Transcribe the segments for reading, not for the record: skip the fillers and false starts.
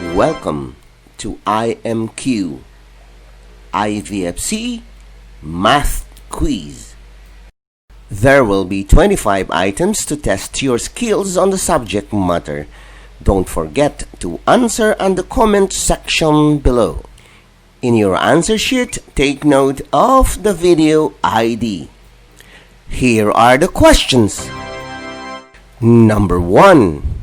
Welcome to IMQ IVFC Math Quiz. There will be 25 items to test your skills on the subject matter. Don't forget to answer on the comment section below. In your answer sheet, take note of the video ID. Here are the questions. Number 1.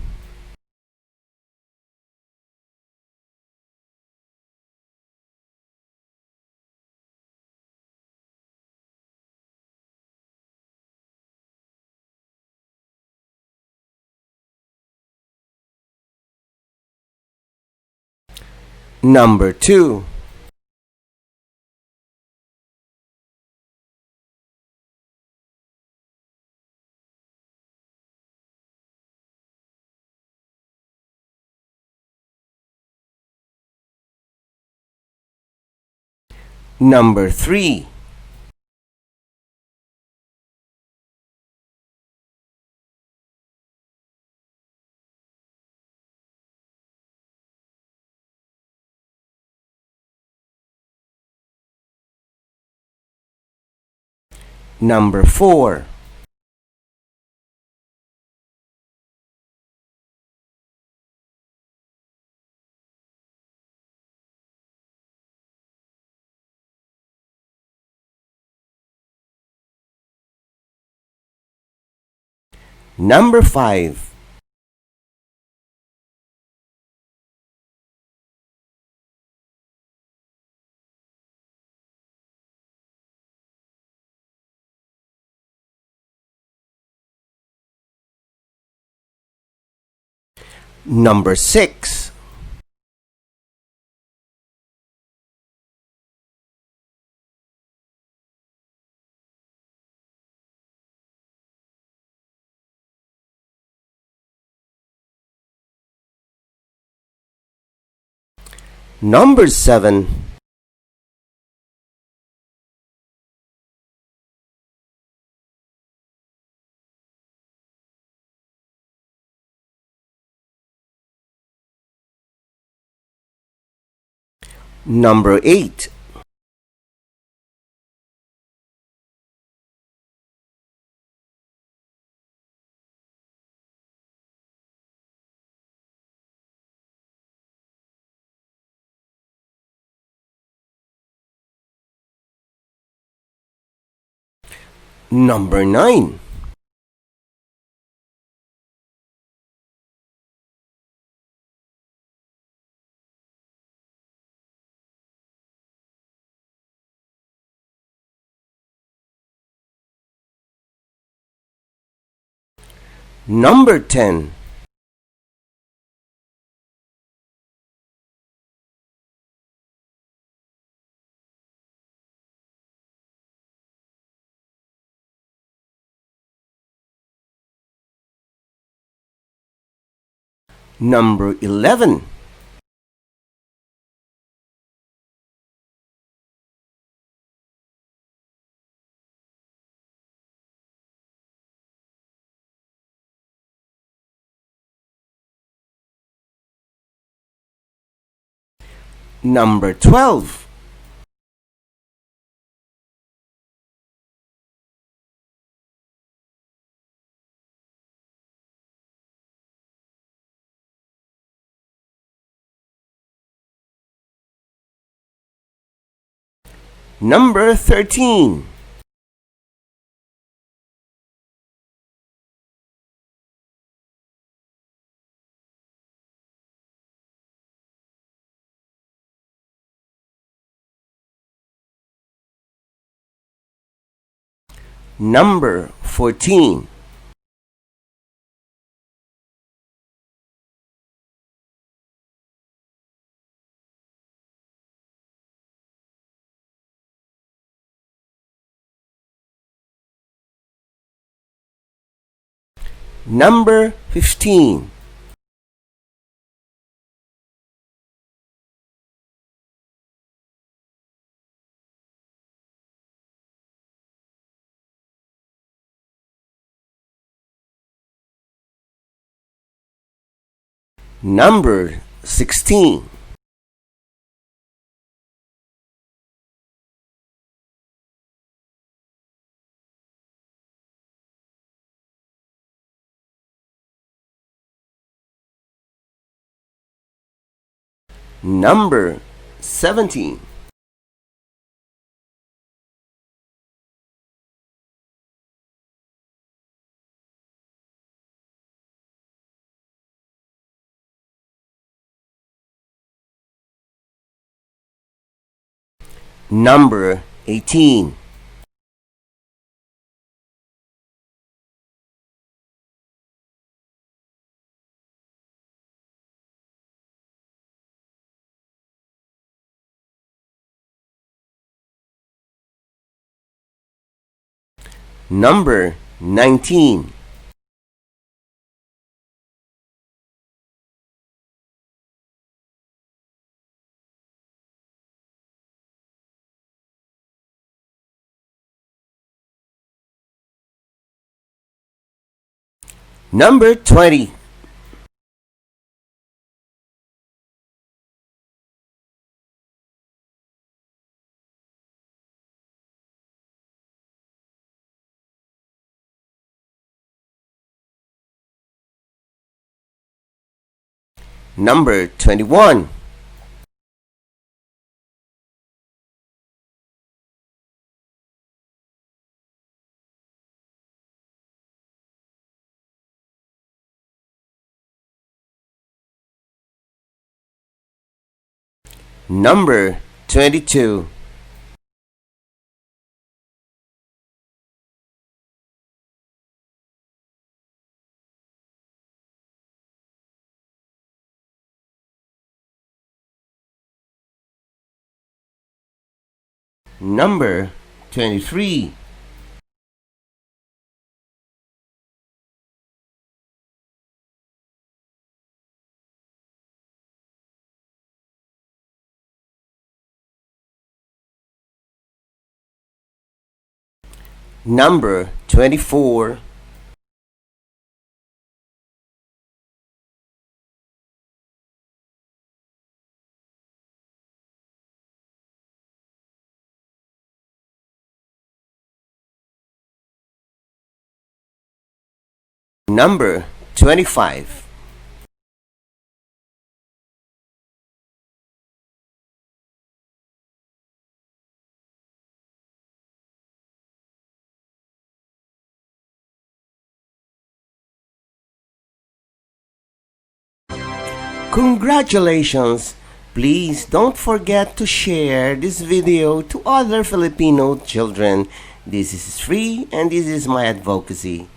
Number 2. Number 3. Number 4. Number 5. Number 6. Number 7. Number 8. Number 9. Number 10. Number 11. Number 12. Number 13. Number 14. Number 15. Number 16. Number 17. Number 18. Number 19. Number 20. Number 21. Number 22. Number 23. Number 24. Number 25. Congratulations! Please don't forget to share this video to other Filipino children. This is free and this is my advocacy.